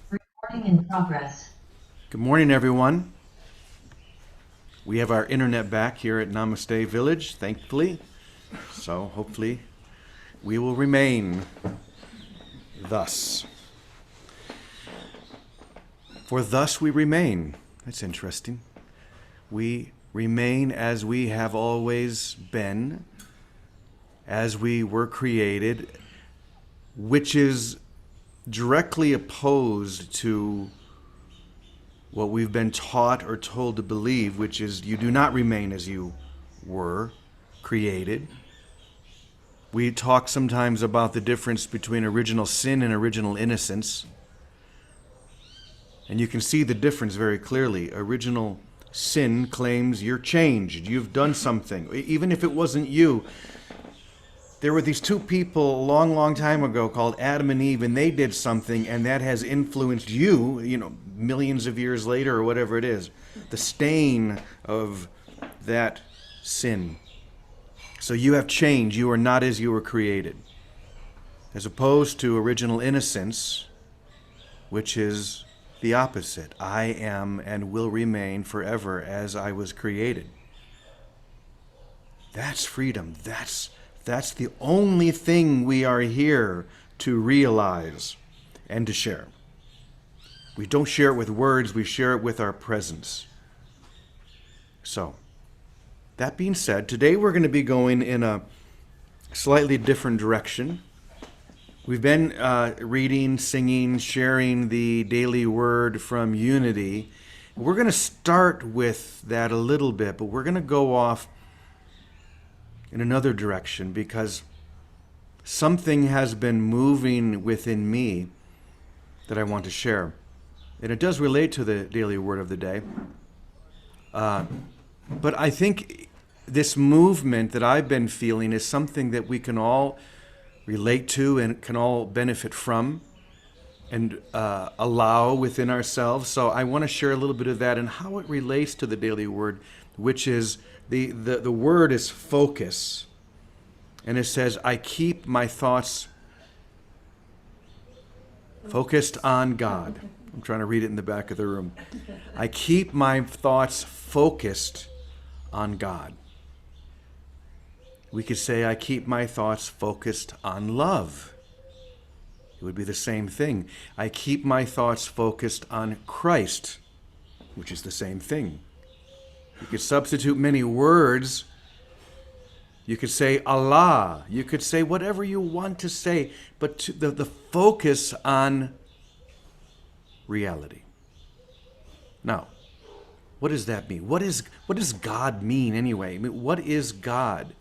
Recording in progress. Good morning, everyone. We have our internet back here at Namaste Village, thankfully. So hopefully we will remain thus. For thus we remain. That's interesting. We remain as we have always been, as we were created, which is directly opposed to what we've been taught or told to believe, which is you do not remain as you were created. We talk sometimes about the difference between original sin and original innocence. And you can see the difference very clearly. Original sin claims you're changed, you've done something. Even if it wasn't you, there were these two people a long, long time ago called Adam and Eve, and they did something, and that has influenced you, millions of years later or whatever it is. The stain of that sin. So you have changed. You are not as you were created. As opposed to original innocence, which is the opposite. I am and will remain forever as I was created. That's freedom. That's the only thing we are here to realize and to share. We don't share it with words, we share it with our presence. So, that being said, today we're going to be going in a slightly different direction. We've been reading, singing, sharing the daily word from Unity. We're going to start with that a little bit, but we're going to go off in another direction because something has been moving within me that I want to share. And it does relate to the daily word of the day. But I think this movement that I've been feeling is something that we can all relate to and can all benefit from and allow within ourselves. So I want to share a little bit of that and how it relates to the daily word, which is the word is focus. And it says, I keep my thoughts focused on God. I'm trying to read it in the back of the room. I keep my thoughts focused on God. We could say, I keep my thoughts focused on love. It would be the same thing. I keep my thoughts focused on Christ, which is the same thing. You could substitute many words. You could say Allah. You could say whatever you want to say, but the focus on reality. Now, what does that mean? What does God mean anyway? I mean, what is God?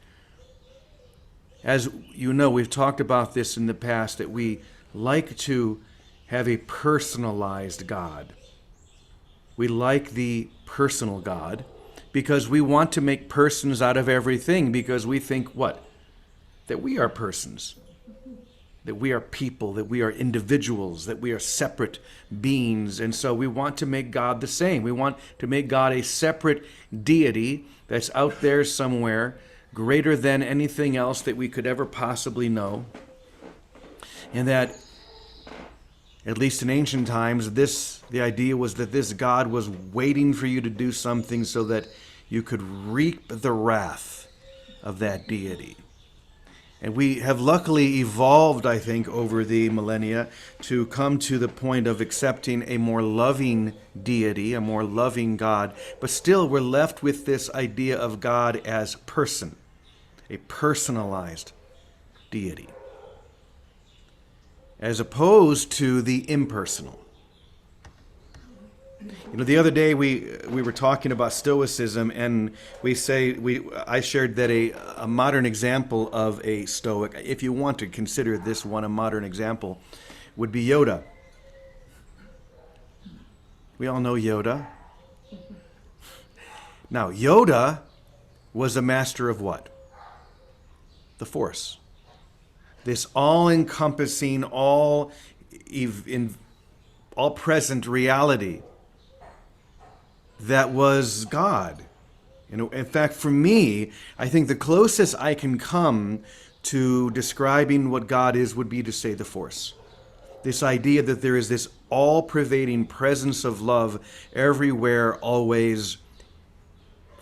As you know, we've talked about this in the past, that we like to have a personalized God. We like the personal God because we want to make persons out of everything, because we think what? That we are persons, that we are people, that we are individuals, that we are separate beings. And so we want to make God the same. We want to make God a separate deity that's out there somewhere, greater than anything else that we could ever possibly know. And that, at least in ancient times, the idea was that this God was waiting for you to do something so that you could reap the wrath of that deity. And we have luckily evolved, I think, over the millennia to come to the point of accepting a more loving deity, a more loving God. But still, we're left with this idea of God as person, a personalized deity, as opposed to the impersonal. The other day we were talking about Stoicism, and I shared that a modern example of a Stoic, if you want to consider this one a modern example, would be Yoda. We all know Yoda. Now, Yoda was a master of what? The Force. This all-encompassing, all-present reality that was God. In fact, for me, I think the closest I can come to describing what God is would be to say the Force. This idea that there is this all-pervading presence of love everywhere, always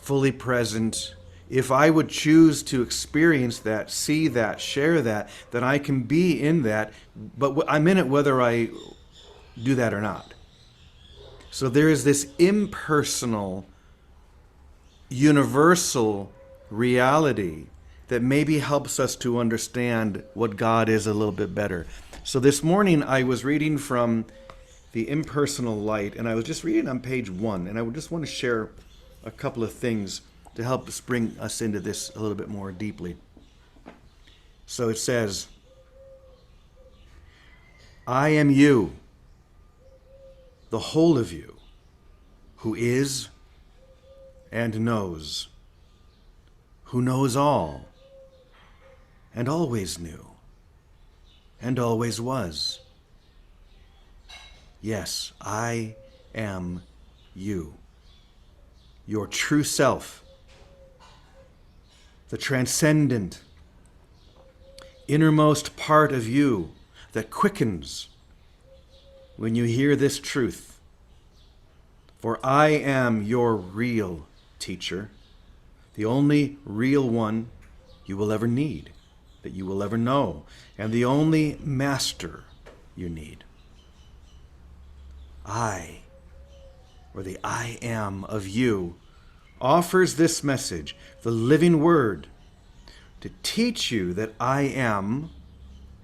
fully present. If I would choose to experience that, see that, share that, then I can be in that, but I'm in it whether I do that or not. So there is this impersonal, universal reality that maybe helps us to understand what God is a little bit better. So this morning I was reading from The Impersonal Light, and I was just reading on page 1, and I would just want to share a couple of things to help us bring us into this a little bit more deeply. So it says, I am you, the whole of you, who is and knows, who knows all, and always knew, and always was. Yes, I am you, your true self, the transcendent, innermost part of you that quickens when you hear this truth. For I am your real teacher, the only real one you will ever need, that you will ever know, and the only master you need. I, or the I am of you, offers this message, the living word, to teach you that I am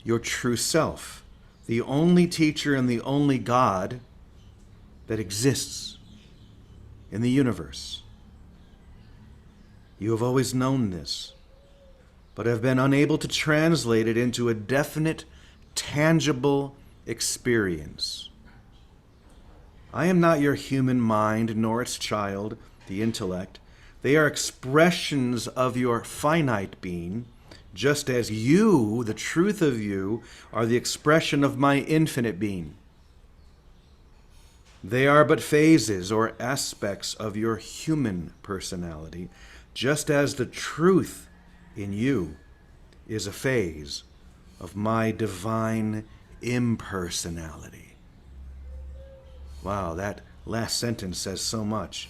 your true self, the only teacher and the only God that exists in the universe. You have always known this, but have been unable to translate it into a definite, tangible experience. I am not your human mind, nor its child, the intellect. They are expressions of your finite being, just as you, the truth of you, are the expression of my infinite being. They are but phases or aspects of your human personality, just as the truth in you is a phase of my divine impersonality. Wow, that last sentence says so much.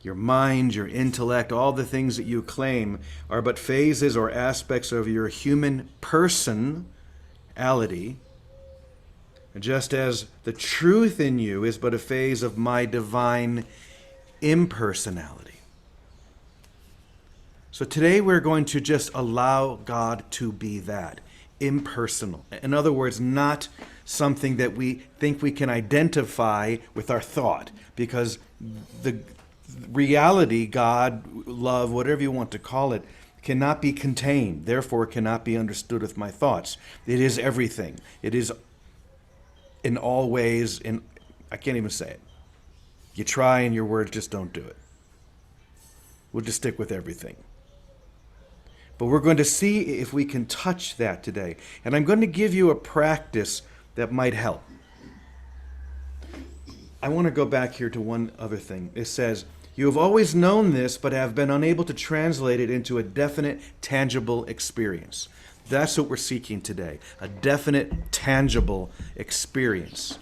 Your mind, your intellect, all the things that you claim are but phases or aspects of your human personality, just as the truth in you is but a phase of my divine impersonality. So today we're going to just allow God to be that, impersonal. In other words, not something that we think we can identify with our thought, because the reality, God, love, whatever you want to call it, cannot be contained, therefore cannot be understood with my thoughts. It is everything. It is in all ways, I can't even say it. You try and your words just don't do it. We'll just stick with everything. But we're going to see if we can touch that today. And I'm going to give you a practice that might help. I want to go back here to one other thing. It says, you have always known this, but have been unable to translate it into a definite, tangible experience. That's what we're seeking today, a definite, tangible experience.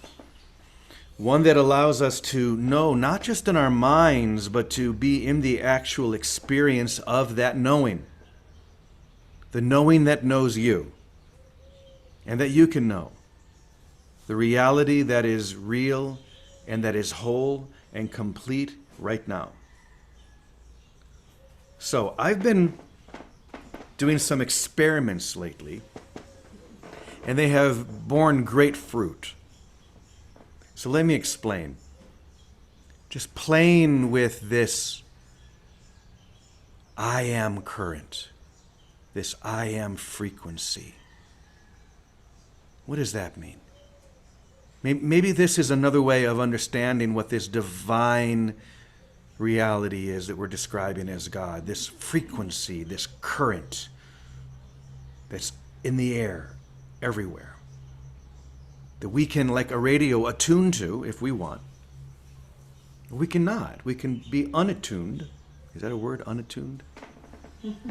One that allows us to know, not just in our minds, but to be in the actual experience of that knowing. The knowing that knows you, and that you can know. The reality that is real and that is whole and complete right now. So I've been doing some experiments lately, and they have borne great fruit. So let me explain. Just playing with this I am current, this I am frequency. What does that mean? Maybe this is another way of understanding what this divine reality is that we're describing as God, this frequency, this current that's in the air everywhere, that we can, like a radio, attune to if we want. We cannot. We can be unattuned. Is that a word, unattuned?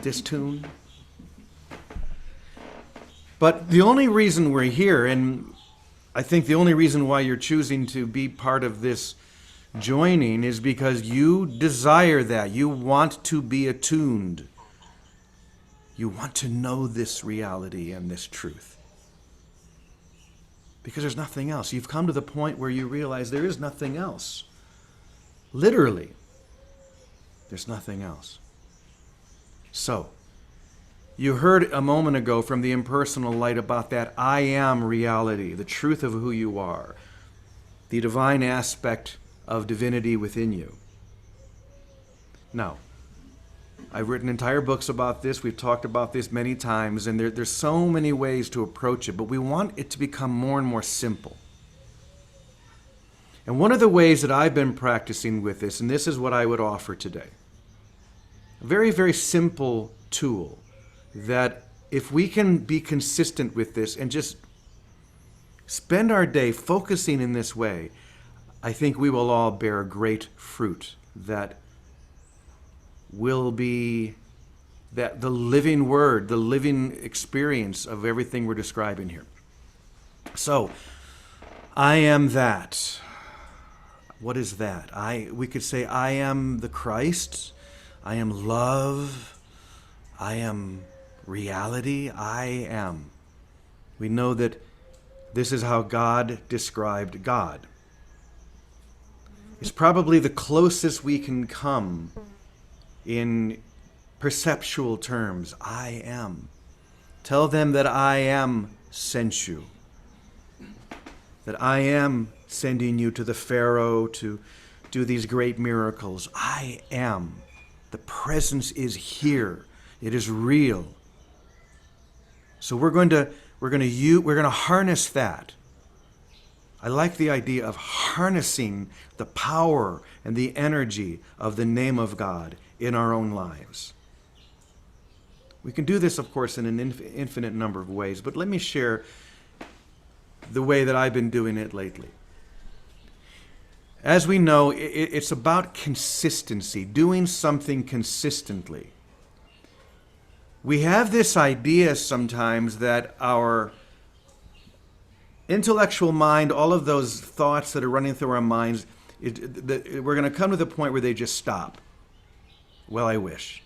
Distuned? But the only reason we're here, and I think the only reason why you're choosing to be part of this joining is because you desire that. You want to be attuned. You want to know this reality and this truth. Because there's nothing else. You've come to the point where you realize there is nothing else. Literally, there's nothing else. So, you heard a moment ago from the impersonal light about that I am reality, the truth of who you are, the divine aspect of divinity within you. Now, I've written entire books about this. We've talked about this many times, and there's so many ways to approach it, but we want it to become more and more simple. And one of the ways that I've been practicing with this, and this is what I would offer today, a very, very simple tool that if we can be consistent with this and just spend our day focusing in this way, I think we will all bear great fruit that will be that the living word, the living experience of everything we're describing here. So, I am that. What is that? We could say I am the Christ. I am love. I am reality. I am. We know that this is how God described God. It's probably the closest we can come in perceptual terms. I am. Tell them that I am sent you. That I am sending you to the Pharaoh to do these great miracles. I am. The presence is here. It is real. So we're going to harness that. I like the idea of harnessing the power and the energy of the name of God in our own lives. We can do this, of course, in an infinite number of ways, but let me share the way that I've been doing it lately. As we know, it's about consistency, doing something consistently. We have this idea sometimes that our intellectual mind, all of those thoughts that are running through our minds, we're going to come to the point where they just stop. Well, I wish.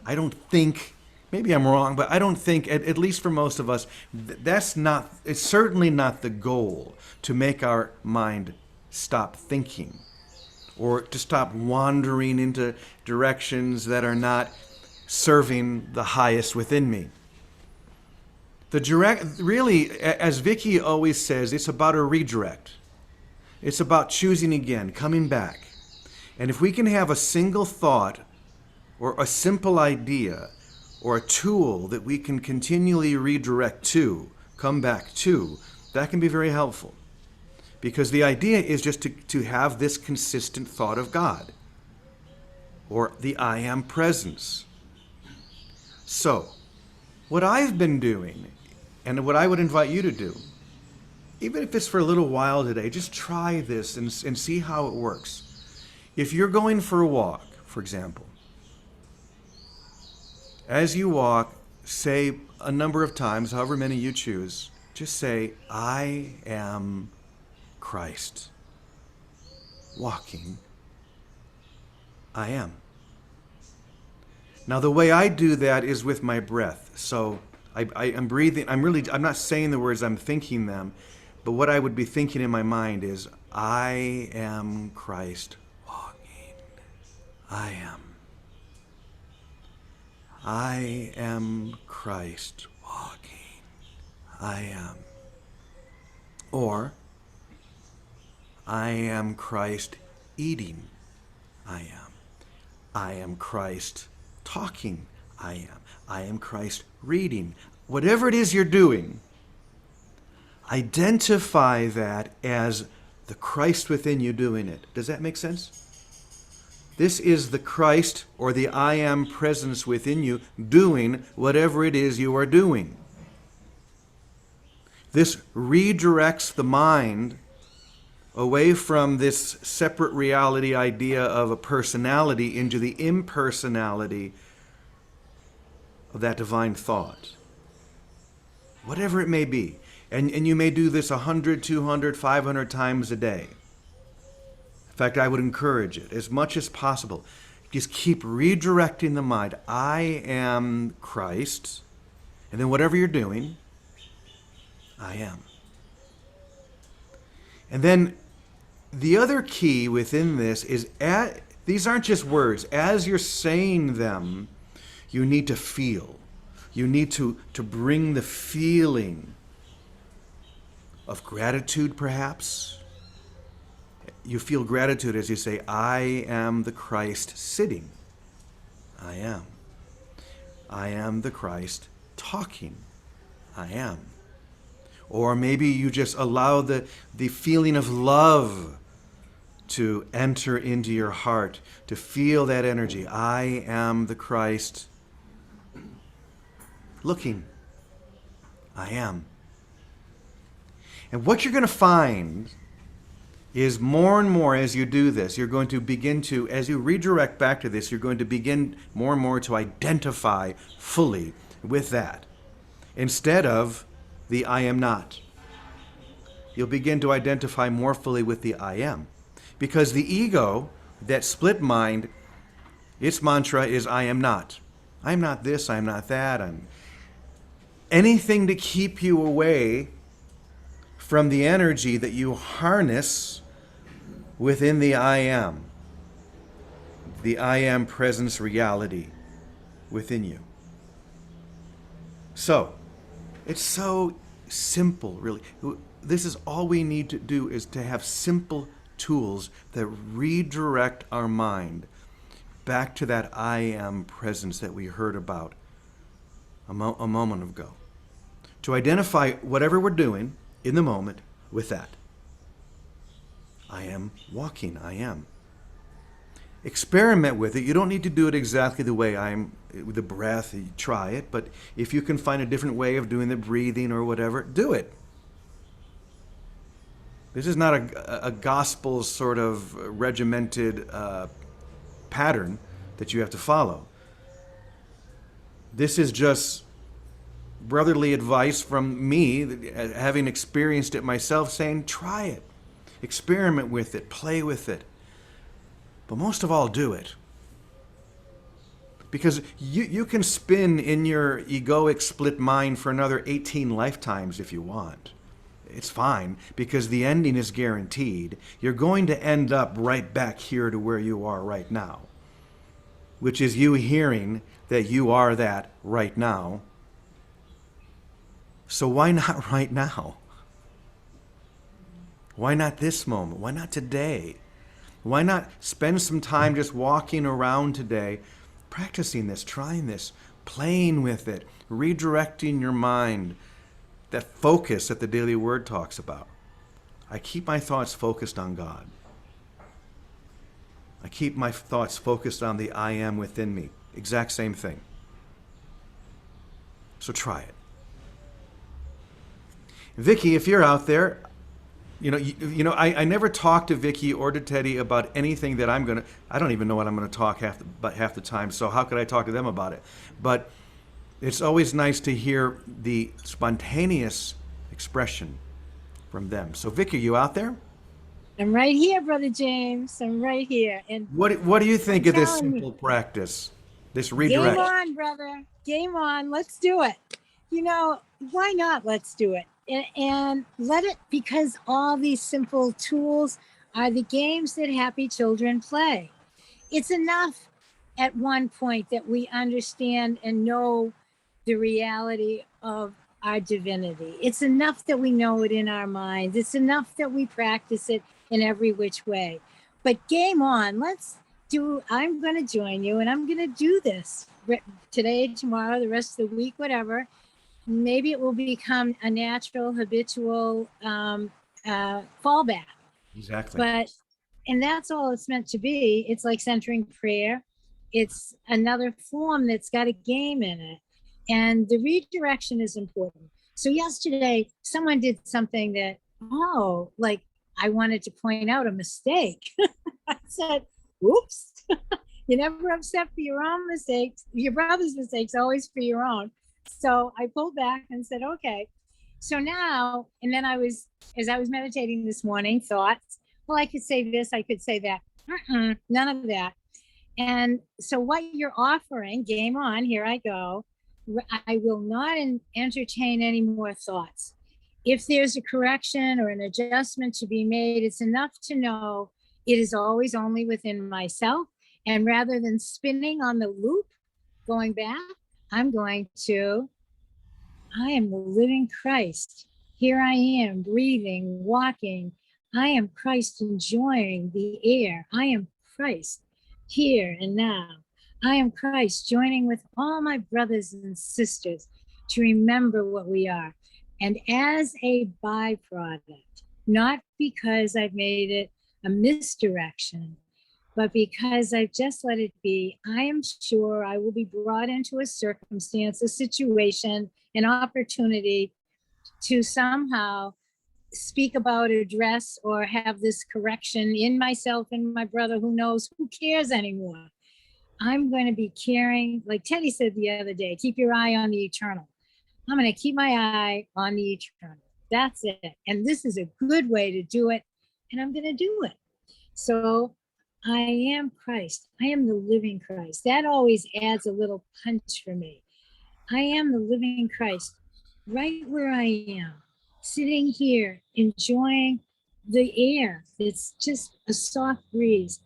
I don't think, maybe I'm wrong, but I don't think, at least for most of us, it's certainly not the goal to make our mind stop thinking or to stop wandering into directions that are not serving the highest within me. Really, as Vicky always says, it's about a redirect. It's about choosing again, coming back. And if we can have a single thought or a simple idea or a tool that we can continually redirect to, come back to, that can be very helpful. Because the idea is just to have this consistent thought of God or the I am presence. So, what I've been doing, and what I would invite you to do, even if it's for a little while today, just try this and see how it works. If you're going for a walk, for example, as you walk, say a number of times, however many you choose, just say, I am Christ. Walking, I am. Now, the way I do that is with my breath. So I'm breathing. I'm not saying the words, I'm thinking them. But what I would be thinking in my mind is, I am Christ walking. I am. I am Christ walking. I am. Or, I am Christ eating. I am. I am Christ talking. I am. I am Christ reading. Whatever it is you're doing, identify that as the Christ within you doing it. Does that make sense? This is the Christ or the I am presence within you doing whatever it is you are doing. This redirects the mind away from this separate reality idea of a personality into the impersonality of that divine thought. Whatever it may be. And you may do this 100, 200, 500 times a day. In fact, I would encourage it as much as possible. Just keep redirecting the mind. I am Christ. And then whatever you're doing, I am. And then the other key within this is these aren't just words. As you're saying them, you need to feel. You need to bring the feeling of gratitude, perhaps. You feel gratitude as you say, I am the Christ sitting. I am. I am the Christ talking. I am. Or maybe you just allow the feeling of love to enter into your heart, to feel that energy. I am the Christ looking. I am. And what you're going to find is more and more as you do this, you're going to begin to, as you redirect back to this, you're going to begin more and more to identify fully with that. Instead of the I am not. You'll begin to identify more fully with the I am. Because the ego, that split mind, its mantra is I am not. I'm not this, I'm not that. I'm anything to keep you away from the energy that you harness within the I am presence reality within you. So, it's so simple, really. This is all we need to do, is to have simple tools that redirect our mind back to that I am presence that we heard about a moment ago. To identify whatever we're doing in the moment with that. I am walking, I am. Experiment with it. You don't need to do it exactly the way I'm, with the breath, you try it, but if you can find a different way of doing the breathing or whatever, do it. This is not a gospel sort of regimented pattern that you have to follow. This is just brotherly advice from me, having experienced it myself, saying, try it. Experiment with it, play with it. But most of all, do it. Because you can spin in your egoic split mind for another 18 lifetimes if you want. It's fine, because the ending is guaranteed. You're going to end up right back here to where you are right now, which is you hearing that you are that right now. So why not right now? Why not this moment? Why not today? Why not spend some time just walking around today, practicing this, trying this, playing with it, redirecting your mind, that focus that the Daily Word talks about. I keep my thoughts focused on God. I keep my thoughts focused on the I am within me. Exact same thing. So try it. Vicky, if you're out there, I never talk to Vicky or to Teddy about anything that I don't even know what I'm going to talk half the time, so how could I talk to them about it? But it's always nice to hear the spontaneous expression from them. So Vicky, you out there? I'm right here, Brother James. I'm right here. And what do you think of this simple practice, this redirect? Game on, brother. Game on. Let's do it. Why not? Let's do it. And let it, because all these simple tools are the games that happy children play. It's enough at one point that we understand and know the reality of our divinity. It's enough that we know it in our minds. It's enough that we practice it in every which way. But game on. I'm going to join you, and I'm going to do this today, tomorrow, the rest of the week, whatever. Maybe it will become a natural, habitual fallback. Exactly. And that's all it's meant to be. It's like centering prayer. It's another form that's got a game in it. And the redirection is important. So yesterday, someone did something that, I wanted to point out a mistake. I said, oops, you're never upset for your own mistakes. Your brother's mistakes, always for your own. So I pulled back and said, okay. So now, and then as I was meditating this morning, thoughts, well, I could say this, I could say that. None of that. And so what you're offering, game on, here I go. I will not entertain any more thoughts. If there's a correction or an adjustment to be made, it's enough to know it is always only within myself. And rather than spinning on the loop, going back, I'm going to, I am the living Christ. Here I am, breathing, walking. I am Christ, enjoying the air. I am Christ here and now. I am Christ, joining with all my brothers and sisters to remember what we are. And as a byproduct, not because I've made it a misdirection, but because I've just let it be, I am sure I will be brought into a circumstance, a situation, an opportunity to somehow speak about, address, or have this correction in myself and my brother. Who knows? Who cares anymore? I'm going to be caring, like Teddy said the other day, keep your eye on the eternal. I'm going to keep my eye on the eternal. That's it. And this is a good way to do it. And I'm going to do it. So I am Christ. I am the living Christ. That always adds a little punch for me. I am the living Christ right where I am, sitting here, enjoying the air. It's just a soft breeze.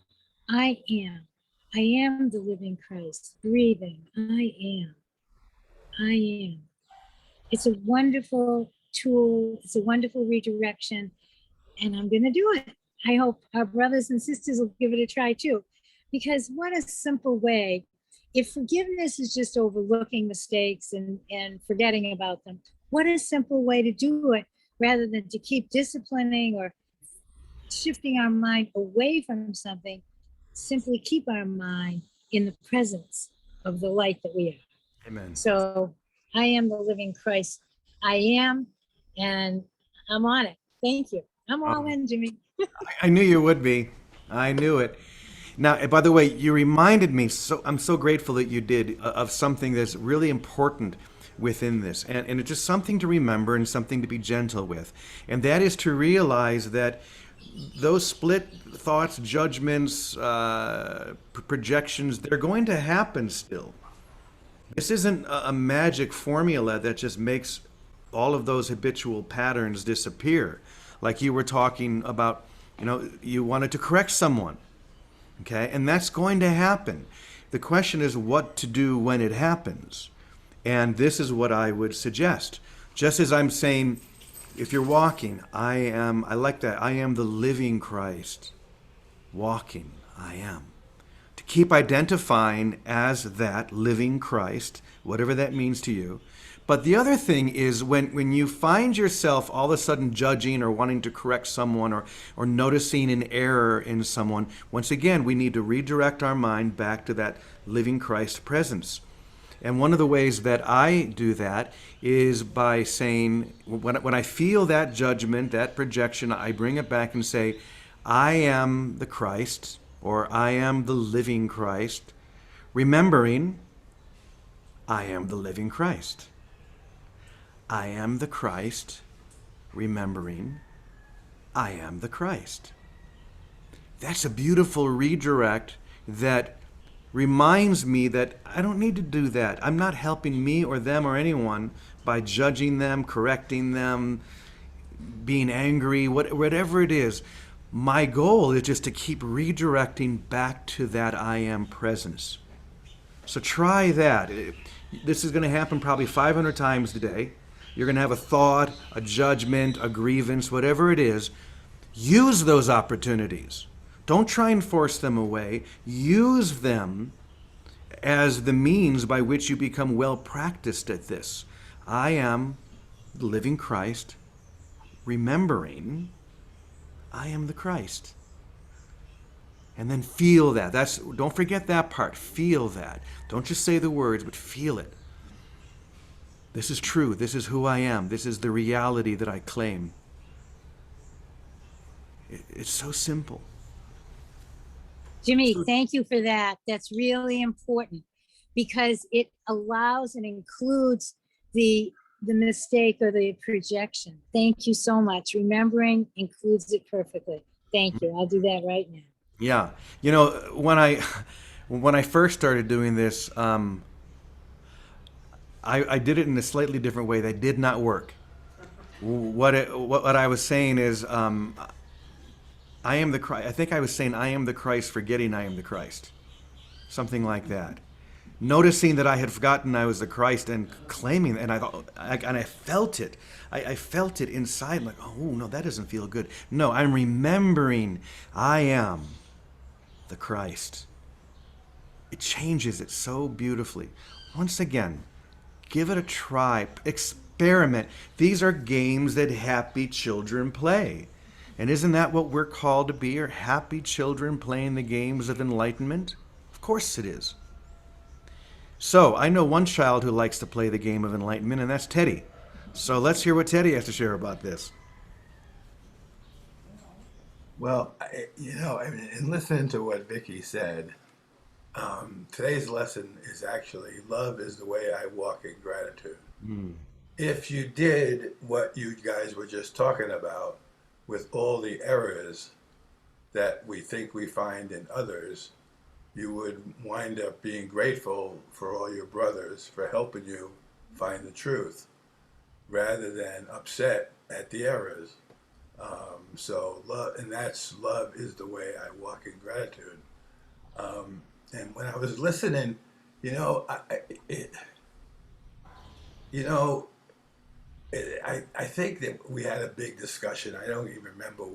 I am. I am the living Christ, breathing. I am. I am. It's a wonderful tool. It's a wonderful redirection. And I'm going to do it. I hope our brothers and sisters will give it a try too. Because what a simple way. If forgiveness is just overlooking mistakes and forgetting about them, what a simple way to do it rather than to keep disciplining or shifting our mind away from something. Simply keep our mind in the presence of the light that we are. Amen. So I am the living Christ. I am, and I'm on it. Thank you. I'm all in, Jimmy. I knew you would be. I knew it. Now, by the way, you reminded me, so I'm so grateful that you did, of something that's really important within this. And it's just something to remember and something to be gentle with. And that is to realize that those split thoughts, judgments, projections, they're going to happen still. This isn't a magic formula that just makes all of those habitual patterns disappear. Like you were talking about, you wanted to correct someone. Okay, and that's going to happen. The question is what to do when it happens. And this is what I would suggest. Just as I'm saying, if you're walking, I like that. I am the living Christ. Walking, I am. To keep identifying as that living Christ, whatever that means to you. But the other thing is when you find yourself all of a sudden judging or wanting to correct someone or noticing an error in someone, once again, we need to redirect our mind back to that living Christ presence. And one of the ways that I do that is by saying, when I feel that judgment, that projection, I bring it back and say, I am the Christ, or I am the living Christ, remembering I am the living Christ. I am the Christ, remembering I am the Christ. That's a beautiful redirect that reminds me that I don't need to do that. I'm not helping me or them or anyone by judging them, correcting them, being angry, whatever it is. My goal is just to keep redirecting back to that I am presence. So try that. This is going to happen probably 500 times today. You're going to have a thought, a judgment, a grievance, whatever it is. Use those opportunities. Don't try and force them away. Use them as the means by which you become well practiced at this. I am the living Christ, remembering I am the Christ. And then feel that. Don't forget that part. Feel that. Don't just say the words, but feel it. This is true. This is who I am. This is the reality that I claim. It's so simple. Jimmy, thank you for that. That's really important because it allows and includes the the mistake or the projection. Thank you so much. Remembering includes it perfectly. Thank you. I'll do that right now. Yeah. You know, when I first started doing this, I did it in a slightly different way that did not work. What I was saying is, I am the Christ. I think I was saying, I am the Christ, forgetting I am the Christ. Something like that. Noticing that I had forgotten I was the Christ and claiming, and I felt it. I felt it inside, like, oh no, that doesn't feel good. No, I'm remembering I am the Christ. It changes it so beautifully. Once again, give it a try. Experiment. These are games that happy children play. And isn't that what we're called to be? Are happy children playing the games of enlightenment? Of course it is. So, I know one child who likes to play the game of enlightenment, and that's Teddy. So let's hear what Teddy has to share about this. Well, I mean, in listening to what Vicky said, today's lesson is actually love is the way I walk in gratitude. If you did what you guys were just talking about with all the errors that we think we find in others, you would wind up being grateful for all your brothers for helping you find the truth rather than upset at the errors. So love, and that's love is the way I walk in gratitude. And when I was listening, you know, you know, I think that we had a big discussion. I don't even remember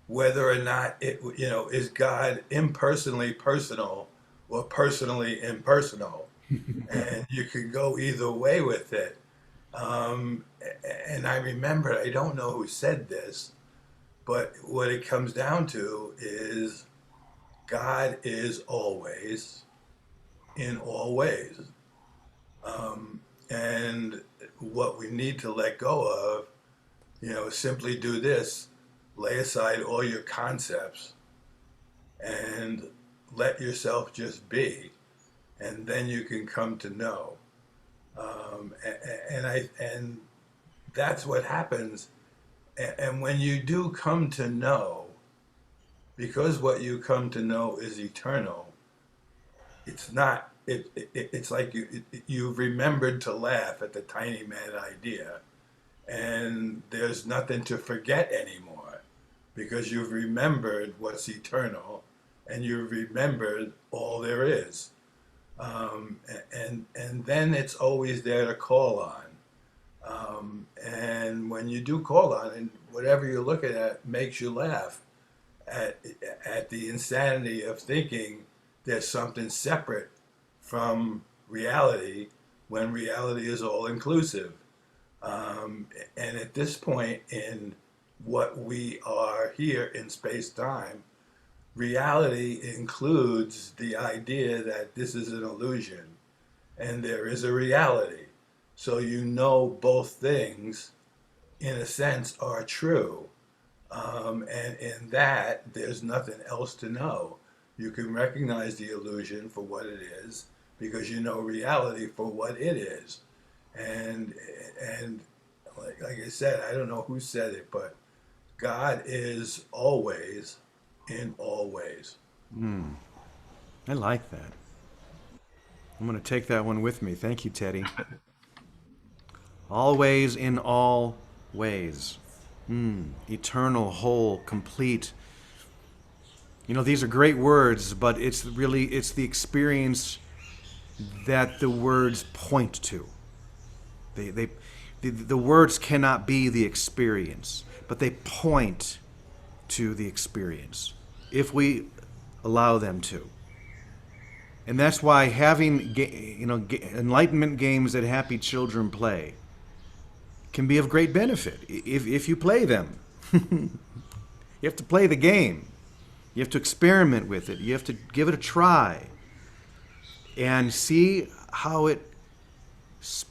whether or not is God impersonally personal or personally impersonal, and you could go either way with it. And I remember, I don't know who said this, but what it comes down to is God is always in all ways. And what we need to let go of, simply do this: lay aside all your concepts and let yourself just be, and then you can come to know. And that's what happens. And when you do come to know, because what you come to know is eternal, it's not. It's like you've remembered to laugh at the tiny mad idea, and there's nothing to forget anymore, because you've remembered what's eternal, and you've remembered all there is, and then it's always there to call on, and when you do call on it, whatever you're looking at makes you laugh at the insanity of thinking there's something separate from reality when reality is all inclusive. And at this point in what we are here in space-time, reality includes the idea that this is an illusion and there is a reality. So both things, in a sense, are true. And in that, there's nothing else to know. You can recognize the illusion for what it is because you know reality for what it is. And like I said, I don't know who said it, but God is always in all ways. I like that. I'm going to take that one with me. Thank you, Teddy. Always in all ways. Eternal, whole, complete. These are great words, but it's the experience that the words point to. The words cannot be the experience, but they point to the experience if we allow them to. And that's why having enlightenment games that happy children play can be of great benefit if you play them. You have to play the game. You have to experiment with it. You have to give it a try and see how it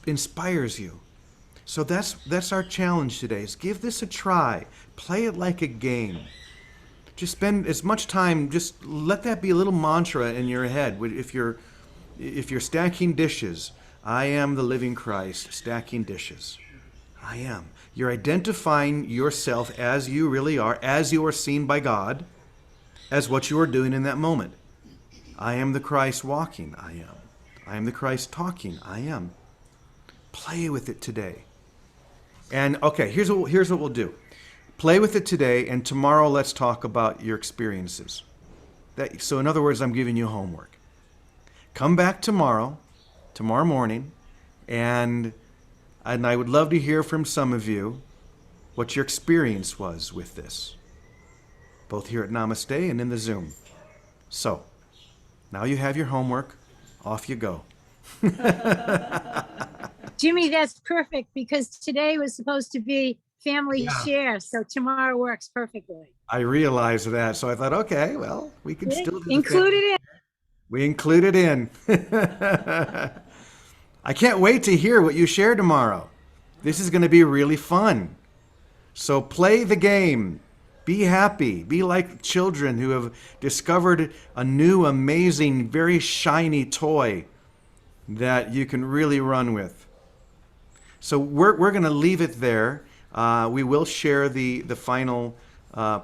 inspires you. So that's our challenge today, is give this a try. Play it like a game. Just spend as much time, just let that be a little mantra in your head. If you're stacking dishes, I am the living Christ stacking dishes. I am. You're identifying yourself as you really are, as you are seen by God, as what you are doing in that moment. I am the Christ walking. I am. I am the Christ talking. I am. Play with it today. And okay, here's what we'll do. Play with it today, and tomorrow let's talk about your experiences. So in other words, I'm giving you homework. Come back tomorrow morning, and I would love to hear from some of you what your experience was with this, both here at Namaste and in the Zoom. So, now you have your homework. Off you go. Jimmy, that's perfect because today was supposed to be family Yeah. share, so tomorrow works perfectly. I realized that, so I thought, okay, well, we can still do Include it in. We include it in. I can't wait to hear what you share tomorrow. This is going to be really fun. So play the game. Be happy. Be like children who have discovered a new, amazing, very shiny toy that you can really run with. So we're going to leave it there. We will share the final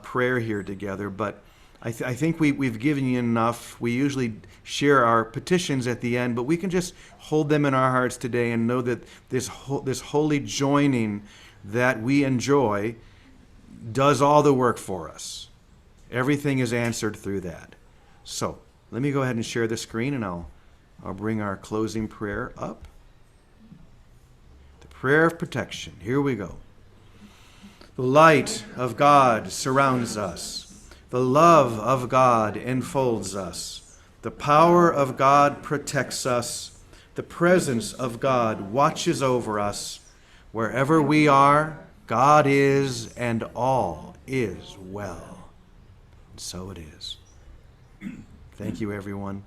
prayer here together, but I think we've given you enough. We usually share our petitions at the end, but we can just hold them in our hearts today and know that this holy joining that we enjoy does all the work for us. Everything is answered through that. So let me go ahead and share the screen, and I'll bring our closing prayer up. The prayer of protection. Here we go. The light of God surrounds us. The love of God enfolds us. The power of God protects us. The presence of God watches over us. Wherever we are, God is, and all is well. And so it is. Thank you, everyone.